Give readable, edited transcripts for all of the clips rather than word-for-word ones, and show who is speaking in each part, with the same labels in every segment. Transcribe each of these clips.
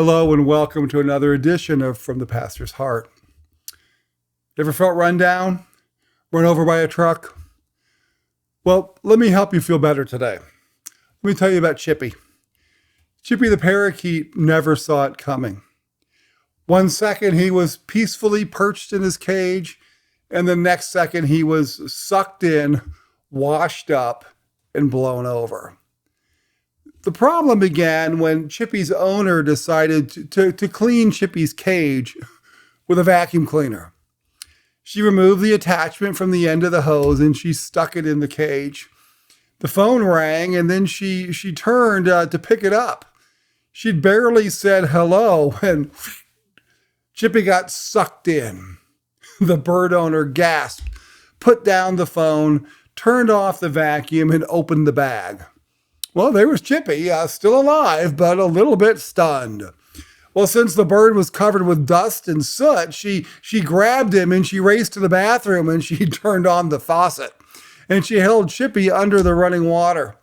Speaker 1: Hello and welcome to another edition of From the Pastor's Heart. Ever felt run down? Run over by a truck? Well, let me help you feel better today. Let me tell you about Chippy. Chippy the parakeet never saw it coming. One second he was peacefully perched in his cage, and the next second he was sucked in, washed up, and blown over. The problem began when Chippy's owner decided to clean Chippy's cage with a vacuum cleaner. She removed the attachment from the end of the hose and she stuck it in the cage. The phone rang and then she turned to pick it up. She'd barely said hello when Chippy got sucked in. The bird owner gasped, put down the phone, turned off the vacuum, and opened the bag. Well, there was Chippy, still alive, but a little bit stunned. Well, since the bird was covered with dust and soot, she grabbed him and she raced to the bathroom and she turned on the faucet. And she held Chippy under the running water.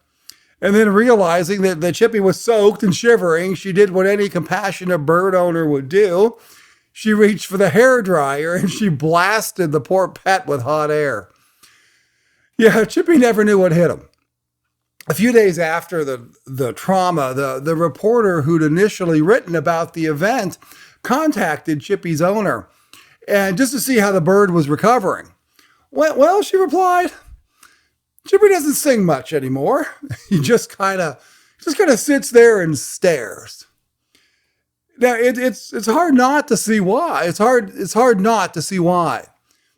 Speaker 1: And then realizing that Chippy was soaked and shivering, she did what any compassionate bird owner would do. She reached for the hairdryer and she blasted the poor pet with hot air. Yeah, Chippy never knew what hit him. A few days after the trauma, the reporter who'd initially written about the event contacted Chippy's owner and just to see how the bird was recovering. Well, she replied, Chippy doesn't sing much anymore. He just kind of sits there and stares. Now it's hard not to see why. It's hard not to see why.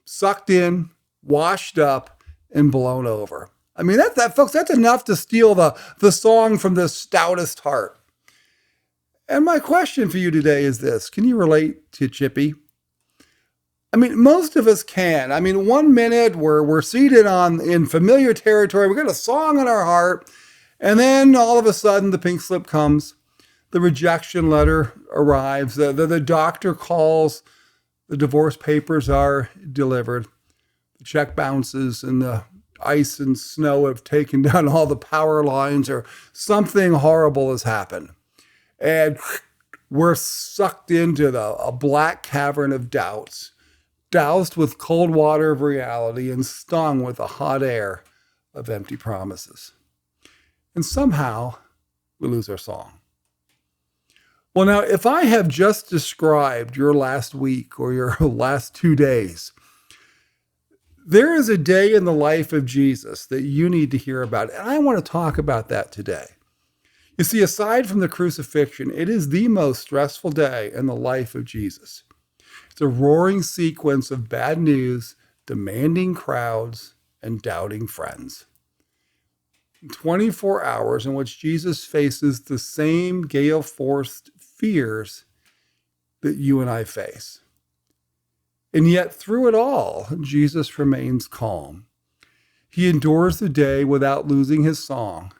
Speaker 1: Sucked in, washed up, and blown over. I mean, that folks, that's enough to steal the song from the stoutest heart. And my question for you today is this. Can you relate to Chippy? I mean, most of us can. I mean, 1 minute we're seated in familiar territory. We got a song in our heart. And then all of a sudden the pink slip comes. The rejection letter arrives. The doctor calls. The divorce papers are delivered. The check bounces and the ice and snow have taken down all the power lines or something horrible has happened. And we're sucked into a black cavern of doubts, doused with cold water of reality and stung with the hot air of empty promises. And somehow we lose our song. Well, now, if I have just described your last week or your last 2 days, there is a day in the life of Jesus that you need to hear about, and I want to talk about that today. You see, aside from the crucifixion, it is the most stressful day in the life of Jesus. It's a roaring sequence of bad news, demanding crowds, and doubting friends. 24 hours in which Jesus faces the same gale-forced fears that you and I face. And yet through it all, Jesus remains calm. He endures the day without losing his song.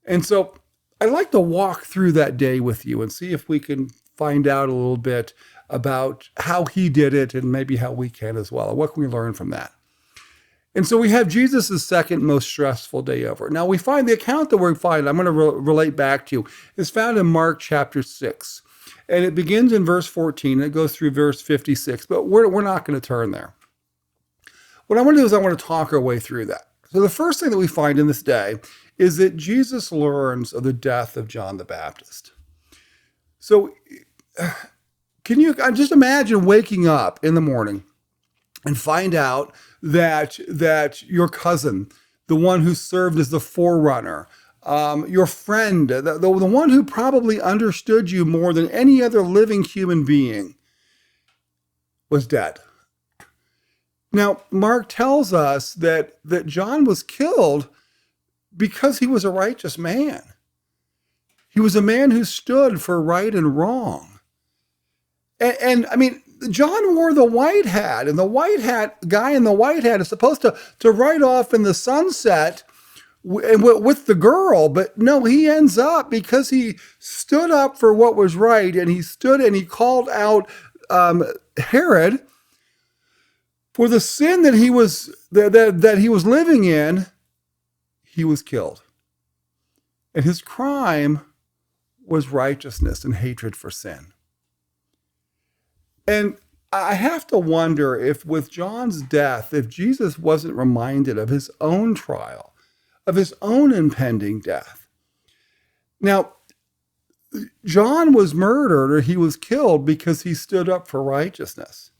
Speaker 1: And so I'd like to walk through that day with you and see if we can find out a little bit about how he did it and maybe how we can as well. What can we learn from that? And so we have Jesus' second most stressful day ever. Now we find the account that we find, I'm going to relate back to, is found in Mark chapter 6. And it begins in verse 14. And it goes through verse 56. But we're not going to turn there. What I want to do is I want to talk our way through that. So the first thing that we find in this day is that Jesus learns of the death of John the Baptist. So can you just imagine waking up in the morning and find out that your cousin, the one who served as the forerunner, your friend, the one who probably understood you more than any other living human being, was dead. Now, Mark tells us that John was killed because he was a righteous man. He was a man who stood for right and wrong. And I mean, John wore the white hat, and the white hat guy in the white hat is supposed to ride off in the sunset with the girl, but no, he ends up because he stood up for what was right, and he stood and he called out Herod for the sin that he was living in. He was killed, and his crime was righteousness and hatred for sin. And I have to wonder if with John's death, if Jesus wasn't reminded of his own trial, of his own impending death. Now, John was murdered, or he was killed because he stood up for righteousness.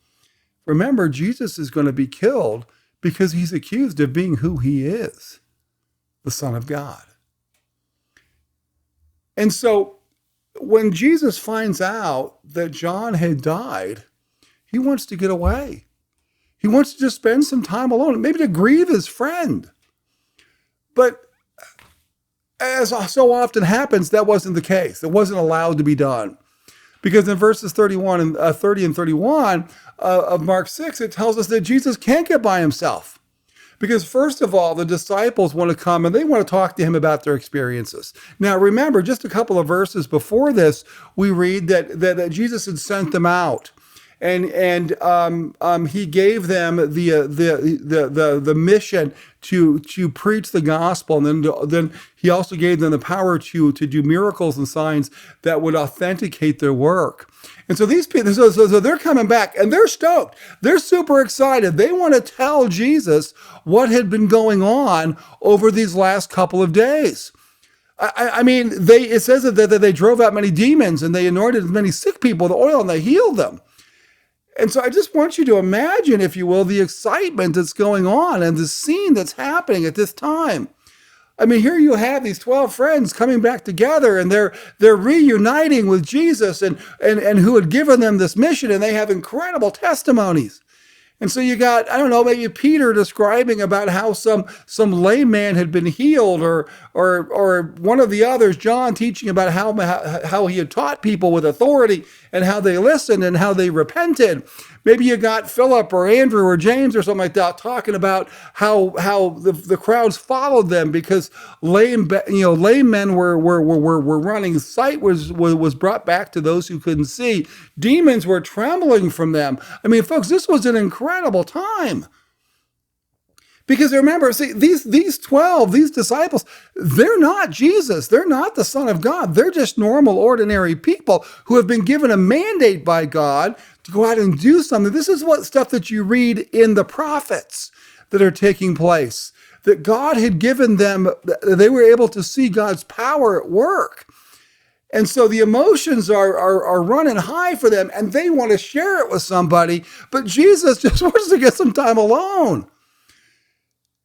Speaker 1: Remember, Jesus is going to be killed because he's accused of being who he is, the Son of God. And so when Jesus finds out that John had died, he wants to get away. He wants to just spend some time alone, maybe to grieve his friend. But as so often happens, that wasn't the case. It wasn't allowed to be done. Because in verses 30 and 31 of Mark 6, it tells us that Jesus can't get by himself. Because first of all, the disciples want to come and they want to talk to him about their experiences. Now, remember, just a couple of verses before this, we read that Jesus had sent them out. And he gave them the mission to preach the gospel, and then he also gave them the power to do miracles and signs that would authenticate their work. And so these people, so they're coming back and they're stoked. They're super excited. They want to tell Jesus what had been going on over these last couple of days. I mean, it says that they drove out many demons and they anointed many sick people with oil and they healed them. And so I just want you to imagine, if you will, the excitement that's going on and the scene that's happening at this time. I mean, here you have these 12 friends coming back together and they're reuniting with Jesus and who had given them this mission, and they have incredible testimonies. And so you got, I don't know, maybe Peter describing about how some lame man had been healed, or one of the others, John, teaching about how he had taught people with authority and how they listened and how they repented. Maybe you got Philip or Andrew or James or something like that talking about how the crowds followed them because lame men were running. Sight was brought back to those who couldn't see. Demons were trembling from them. I mean, folks, this was an incredible time. Because remember, see, these 12, these disciples, they're not Jesus. They're not the Son of God. They're just normal, ordinary people who have been given a mandate by God to go out and do something. This is what stuff that you read in the prophets that are taking place, that God had given them. They were able to see God's power at work. And so the emotions are running high for them, and they want to share it with somebody, but Jesus just wants to get some time alone.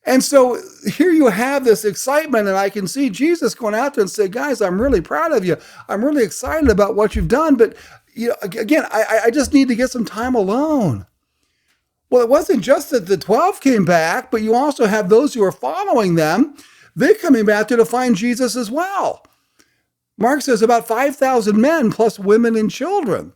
Speaker 1: And so here you have this excitement, and I can see Jesus going out there and say, guys, I'm really proud of you. I'm really excited about what you've done, but again, I just need to get some time alone. Well, it wasn't just that the 12 came back, but you also have those who are following them. They're coming back there to find Jesus as well. Mark says about 5,000 men plus women and children.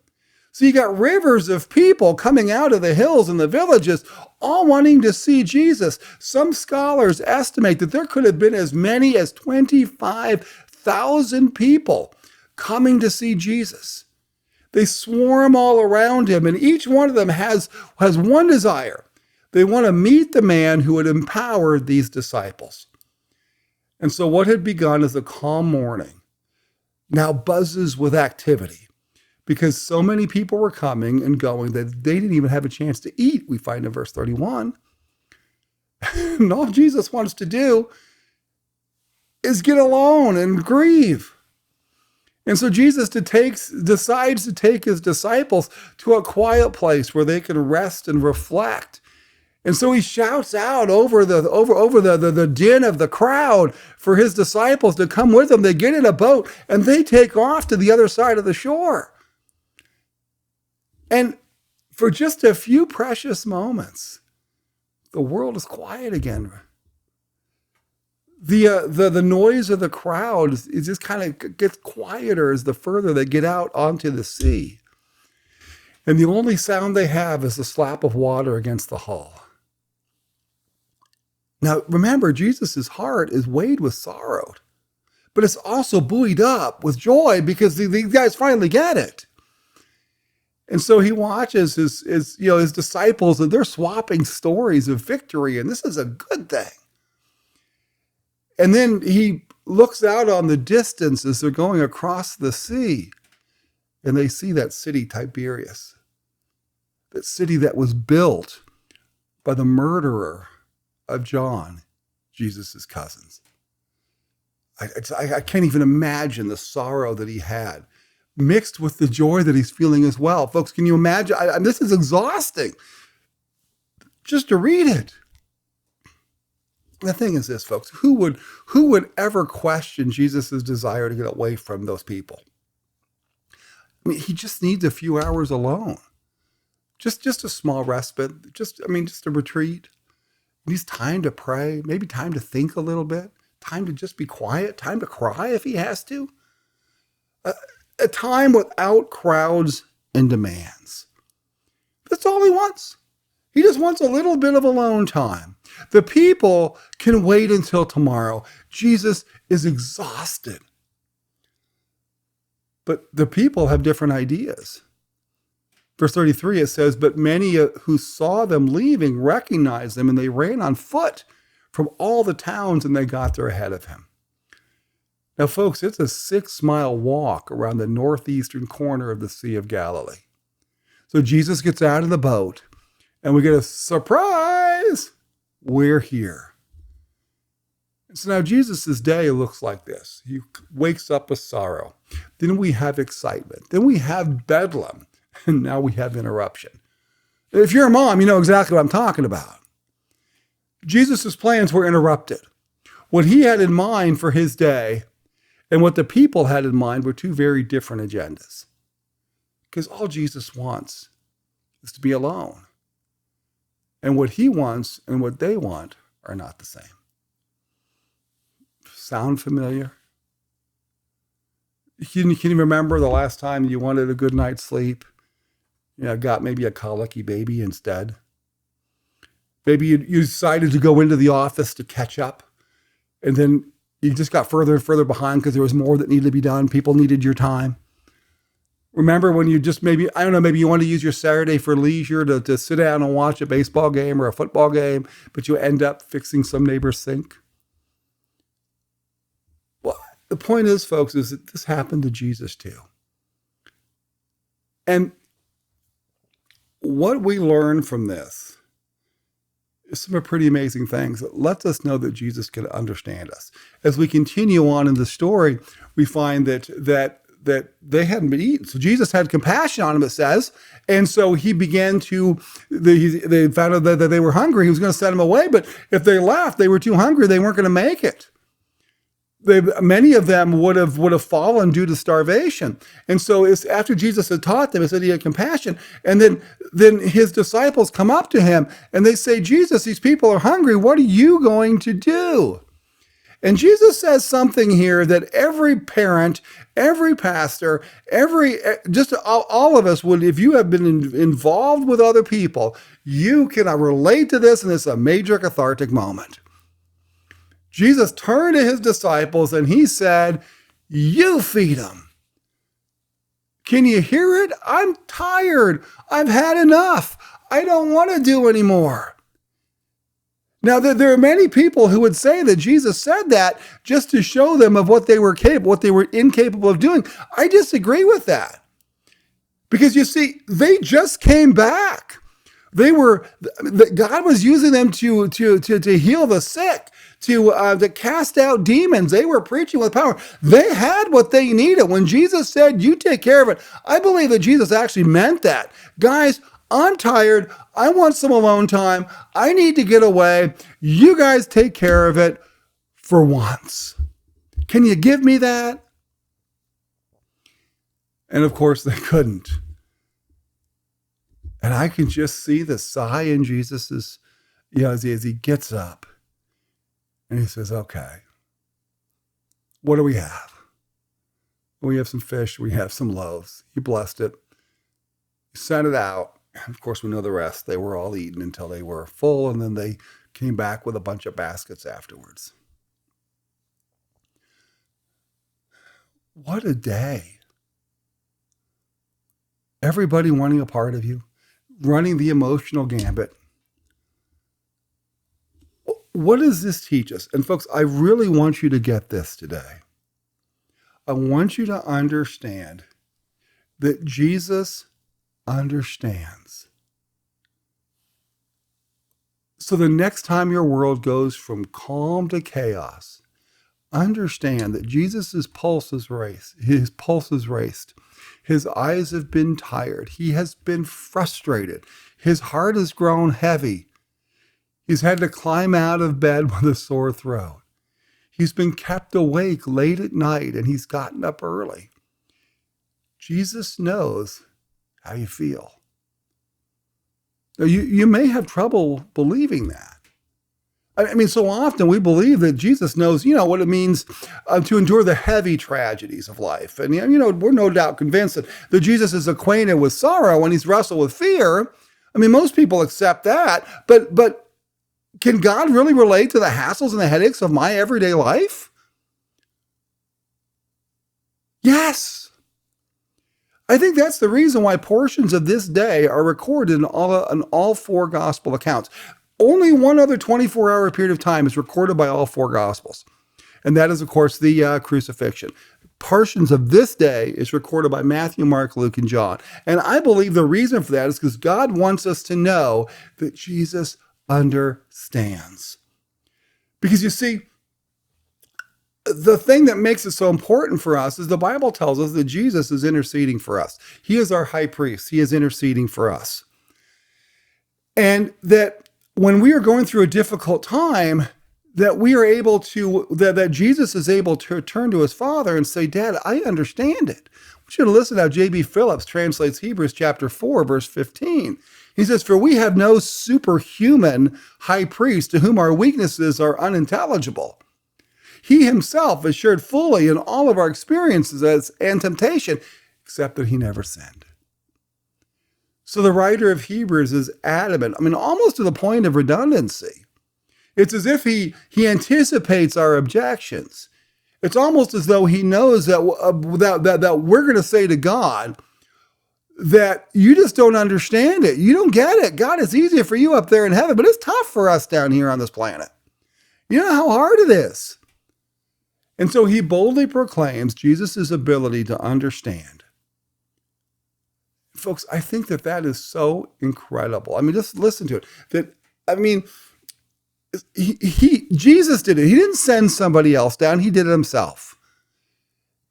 Speaker 1: So you got rivers of people coming out of the hills and the villages, all wanting to see Jesus. Some scholars estimate that there could have been as many as 25,000 people coming to see Jesus. They swarm all around him, and each one of them has one desire. They want to meet the man who had empowered these disciples. And so what had begun as a calm morning now buzzes with activity, because so many people were coming and going that they didn't even have a chance to eat, we find in verse 31. And all Jesus wants to do is get alone and grieve. And so Jesus decides to take his disciples to a quiet place where they can rest and reflect. And so he shouts out over the din of the crowd for his disciples to come with him. They get in a boat and they take off to the other side of the shore. And for just a few precious moments, the world is quiet again. The noise of the crowd is just kind of gets quieter as the further they get out onto the sea. And the only sound they have is the slap of water against the hull. Now, remember, Jesus' heart is weighed with sorrow, but it's also buoyed up with joy because these guys finally get it. And so he watches his disciples, and they're swapping stories of victory, and this is a good thing. And then he looks out on the distance as they're going across the sea, and they see that city, Tiberias, that city that was built by the murderer of John, Jesus' cousins. I can't even imagine the sorrow that he had, mixed with the joy that he's feeling as well. Folks, can you imagine? This is exhausting just to read it. The thing is this, folks, who would ever question Jesus' desire to get away from those people? I mean, he just needs a few hours alone. Just a small respite, just a retreat. He needs time to pray, maybe time to think a little bit, time to just be quiet, time to cry if he has to. A time without crowds and demands. That's all he wants. He just wants a little bit of alone time. The people can wait until tomorrow. Jesus is exhausted. But the people have different ideas. Verse 33, it says, but many who saw them leaving recognized them, and they ran on foot from all the towns, and they got there ahead of him. Now, folks, it's a 6-mile walk around the northeastern corner of the Sea of Galilee. So Jesus gets out of the boat, and we get a surprise. We're here. So now Jesus' day looks like this. He wakes up with sorrow. Then we have excitement. Then we have bedlam. And now we have interruption. If you're a mom, you know exactly what I'm talking about. Jesus' plans were interrupted. What he had in mind for his day and what the people had in mind were two very different agendas. Because all Jesus wants is to be alone. And what he wants and what they want are not the same. Sound familiar? Can you remember the last time you wanted a good night's sleep? Got maybe a colicky baby instead. Maybe you decided to go into the office to catch up, and then you just got further and further behind because there was more that needed to be done. People needed your time. Remember when you just maybe you want to use your Saturday for leisure to sit down and watch a baseball game or a football game, but you end up fixing some neighbor's sink? Well, the point is, folks, is that this happened to Jesus too. And what we learn from this is some pretty amazing things that lets us know that Jesus can understand us. As we continue on in the story, we find that they hadn't been eaten. So Jesus had compassion on them, it says. And so he began to, they found out that they were hungry. He was going to send them away. But if they left, they were too hungry. They weren't going to make it. Many of them would have fallen due to starvation. And so it's after Jesus had taught them, it said he had compassion. And then his disciples come up to him and they say, Jesus, these people are hungry. What are you going to do? And Jesus says something here that every parent, every pastor, all of us would, if you have been involved with other people, you can relate to this, and it's a major cathartic moment. Jesus turned to his disciples and he said, you feed them. Can you hear it? I'm tired. I've had enough. I don't want to do anymore. Now, there are many people who would say that Jesus said that just to show them of what they were incapable of doing. I disagree with that. Because you see, they just came back. God was using them to heal the sick, to cast out demons. They were preaching with power. They had what they needed. When Jesus said, you take care of it, I believe that Jesus actually meant that. Guys, I'm tired. I want some alone time. I need to get away. You guys take care of it for once. Can you give me that? And of course they couldn't. And I can just see the sigh in Jesus's, as he gets up and he says, okay, what do we have? We have some fish. We have some loaves. He blessed it. He sent it out. Of course, we know the rest. They were all eaten until they were full, and then they came back with a bunch of baskets afterwards. What a day. Everybody wanting a part of you, running the emotional gambit. what does this teach us? And folks, I really want you to get this today. I want you to understand that Jesus understands. So the next time your world goes from calm to chaos, understand that Jesus' pulse is raced. His pulse is raced. His eyes have been tired. He has been frustrated. His heart has grown heavy. He's had to climb out of bed with a sore throat. He's been kept awake late at night and he's gotten up early. Jesus knows how you feel. Now, you may have trouble believing that. I mean, so often we believe that Jesus knows, what it means to endure the heavy tragedies of life. And, we're no doubt convinced that Jesus is acquainted with sorrow and he's wrestled with fear. I mean, most people accept that. But can God really relate to the hassles and the headaches of my everyday life? Yes. I think that's the reason why portions of this day are recorded in all four gospel accounts. Only one other 24-hour period of time is recorded by all four gospels. And that is, of course, the crucifixion. Portions of this day is recorded by Matthew, Mark, Luke, and John. And I believe the reason for that is because God wants us to know that Jesus understands. Because you see, the thing that makes it so important for us is the Bible tells us that Jesus is interceding for us. He is our high priest. He is interceding for us. And that when we are going through a difficult time, that we are able to, that Jesus is able to turn to his Father and say, Dad, I understand it. We should listen to how J.B. Phillips translates Hebrews chapter 4, verse 15. He says, for we have no superhuman high priest to whom our weaknesses are unintelligible. He himself is shared fully in all of our experiences and temptation, except that he never sinned. So the writer of Hebrews is adamant, almost to the point of redundancy. It's as if he anticipates our objections. It's almost as though he knows that we're going to say to God that you just don't understand it. You don't get it. God, it's easier for you up there in heaven, but it's tough for us down here on this planet. You know how hard it is. And so he boldly proclaims Jesus' ability to understand. Folks, I think that is so incredible. Just listen to it. Jesus did it. He didn't send somebody else down. He did it himself.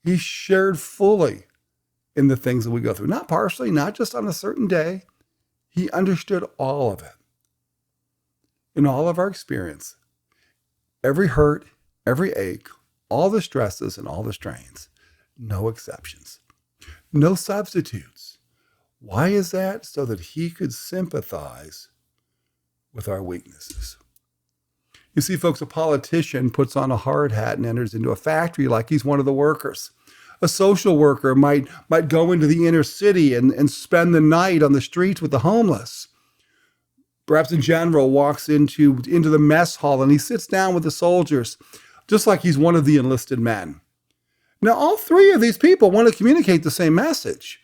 Speaker 1: He shared fully in the things that we go through. Not partially, not just on a certain day. He understood all of it. In all of our experience. Every hurt, every ache, all the stresses and all the strains. No exceptions. No substitutes. Why is that? So that he could sympathize with our weaknesses. You see, folks, a politician puts on a hard hat and enters into a factory like he's one of the workers. A social worker might go into the inner city and spend the night on the streets with the homeless. Perhaps a general walks into the mess hall and he sits down with the soldiers, just like he's one of the enlisted men. Now, all three of these people want to communicate the same message.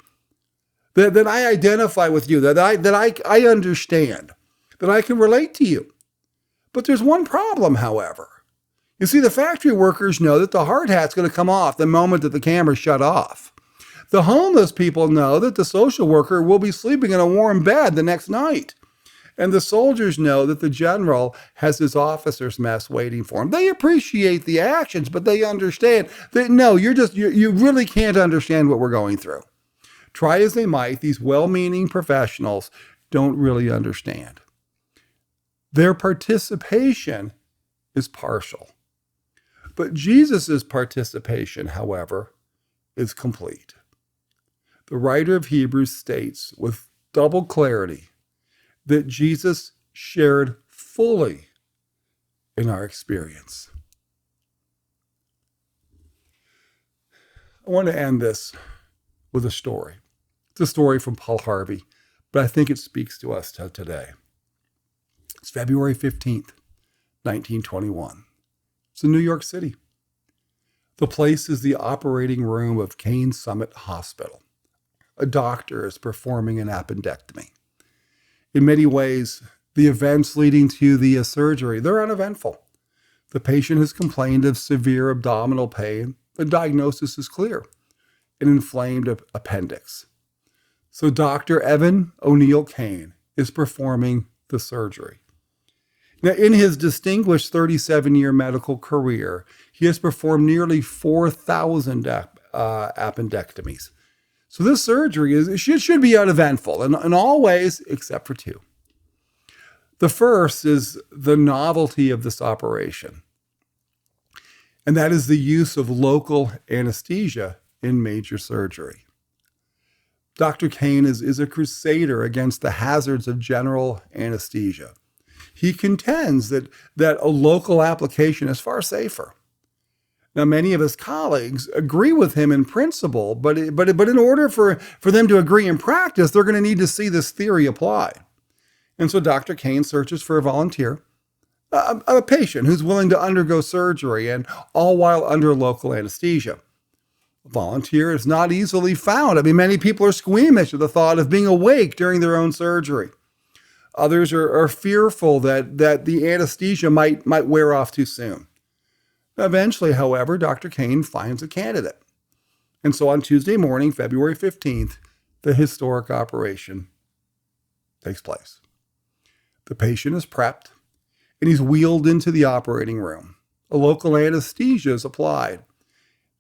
Speaker 1: That I identify with you, that I understand, that I can relate to you. But there's one problem, however. You see, the factory workers know that the hard hat's going to come off the moment that the camera's shut off. The homeless people know that the social worker will be sleeping in a warm bed the next night. And the soldiers know that the general has his officers' mess waiting for him. They appreciate the actions, but they understand that no, you really can't understand what we're going through. Try as they might, these well-meaning professionals don't really understand. Their participation is partial. But Jesus' participation, however, is complete. The writer of Hebrews states with double clarity that Jesus shared fully in our experience. I want to end this with a story. It's a story from Paul Harvey, but I think it speaks to us today. It's February 15th, 1921. It's in New York City. The place is the operating room of Kane Summit Hospital. A doctor is performing an appendectomy. In many ways, The events leading to the surgery, they're uneventful. The patient has complained of severe abdominal pain. The diagnosis is clear: an inflamed appendix. So Dr. Evan O'Neill Kane is performing the surgery. Now, in his distinguished 37-year medical career, he has performed nearly 4,000 appendectomies. So this surgery should be uneventful in all ways except for two. The first is the novelty of this operation, and that is the use of local anesthesia in major surgery. Dr. Kane is a crusader against the hazards of general anesthesia. He contends that a local application is far safer. Now, many of his colleagues agree with him in principle, but in order for them to agree in practice, they're going to need to see this theory applied. And so Dr. Kane searches for a volunteer, a patient who's willing to undergo surgery, and all while under local anesthesia. A volunteer is not easily found. I mean, many people are squeamish at the thought of being awake during their own surgery. Others are fearful that the anesthesia might wear off too soon. Eventually, however, Dr. Kane finds a candidate. And so on Tuesday morning, February 15th, the historic operation takes place. The patient is prepped, and he's wheeled into the operating room. A local anesthesia is applied.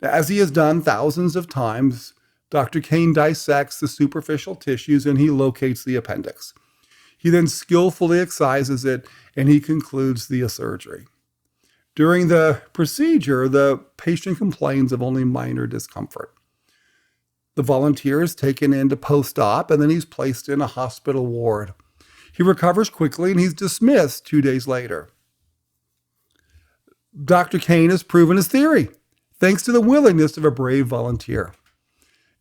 Speaker 1: As he has done thousands of times, Dr. Kane dissects the superficial tissues and he locates the appendix. He then skillfully excises it, and he concludes the surgery. During the procedure, the patient complains of only minor discomfort. The volunteer is taken into post-op, and then he's placed in a hospital ward. He recovers quickly, and he's dismissed 2 days later. Dr. Kane has proven his theory, thanks to the willingness of a brave volunteer.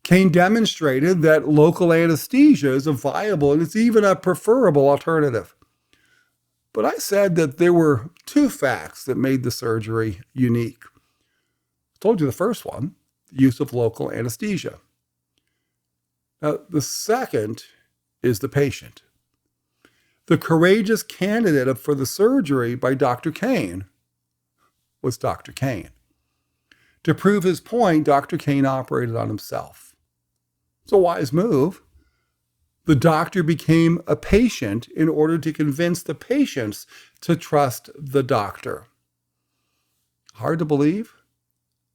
Speaker 1: Kane demonstrated that local anesthesia is a viable and it's even a preferable alternative. But I said that there were two facts that made the surgery unique. I told you the first one, the use of local anesthesia. Now, the second is the patient. The courageous candidate for the surgery by Dr. Kane was Dr. Kane. To prove his point, Dr. Kane operated on himself. It's a wise move. The doctor became a patient in order to convince the patients to trust the doctor. Hard to believe?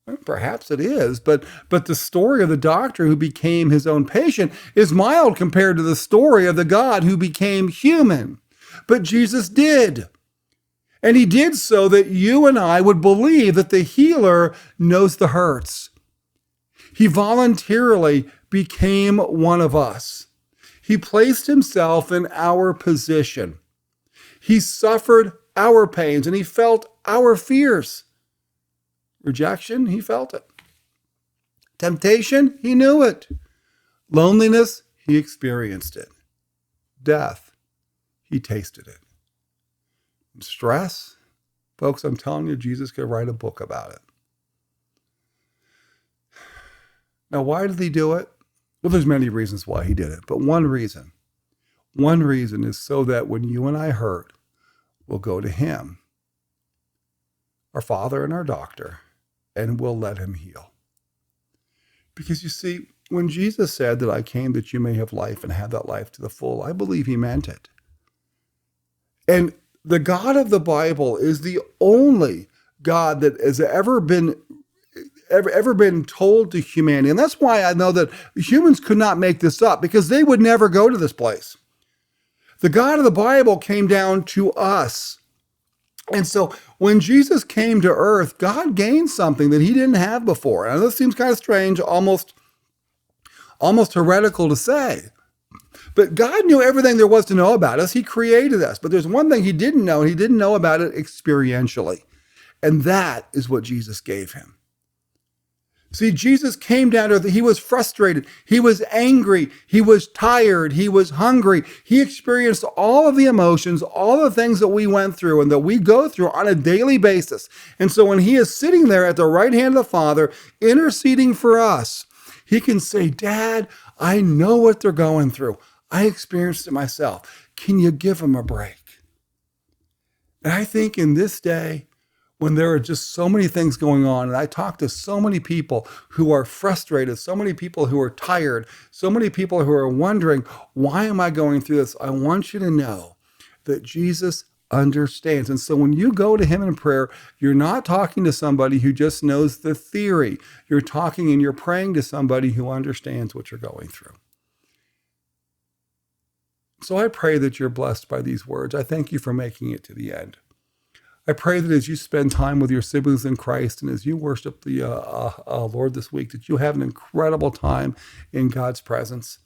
Speaker 1: Well, perhaps it is, but the story of the doctor who became his own patient is mild compared to the story of the God who became human. But Jesus did. And he did so that you and I would believe that the healer knows the hurts. He voluntarily became one of us. He placed himself in our position. He suffered our pains and he felt our fears. Rejection, he felt it. Temptation, he knew it. Loneliness, he experienced it. Death, he tasted it. And stress, folks, I'm telling you, Jesus could write a book about it. Now, why did he do it? Well, there's many reasons why he did it, but one reason is so that when you and I hurt, we'll go to him, our Father and our doctor, and we'll let him heal. Because you see, when Jesus said that I came that you may have life and have that life to the full, I believe he meant it. And the God of the Bible is the only God that has ever been told to humanity. And that's why I know that humans could not make this up, because they would never go to this place. The God of the Bible came down to us. And so when Jesus came to earth, God gained something that he didn't have before. And this seems kind of strange, almost heretical to say. But God knew everything there was to know about us. He created us. But there's one thing he didn't know, and he didn't know about it experientially. And that is what Jesus gave him. See, Jesus came down to earth. He was frustrated. He was angry. He was tired. He was hungry. He experienced all of the emotions, all the things that we went through and that we go through on a daily basis. And so when he is sitting there at the right hand of the Father, interceding for us, he can say, Dad, I know what they're going through. I experienced it myself. Can you give them a break? And I think in this day, when there are just so many things going on, and I talk to so many people who are frustrated, so many people who are tired, so many people who are wondering, why am I going through this? I want you to know that Jesus understands. And so when you go to him in prayer, you're not talking to somebody who just knows the theory. You're talking and you're praying to somebody who understands what you're going through. So I pray that you're blessed by these words. I thank you for making it to the end. I pray that as you spend time with your siblings in Christ and as you worship the Lord this week, that you have an incredible time in God's presence.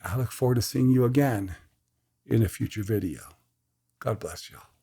Speaker 1: I look forward to seeing you again in a future video. God bless you all.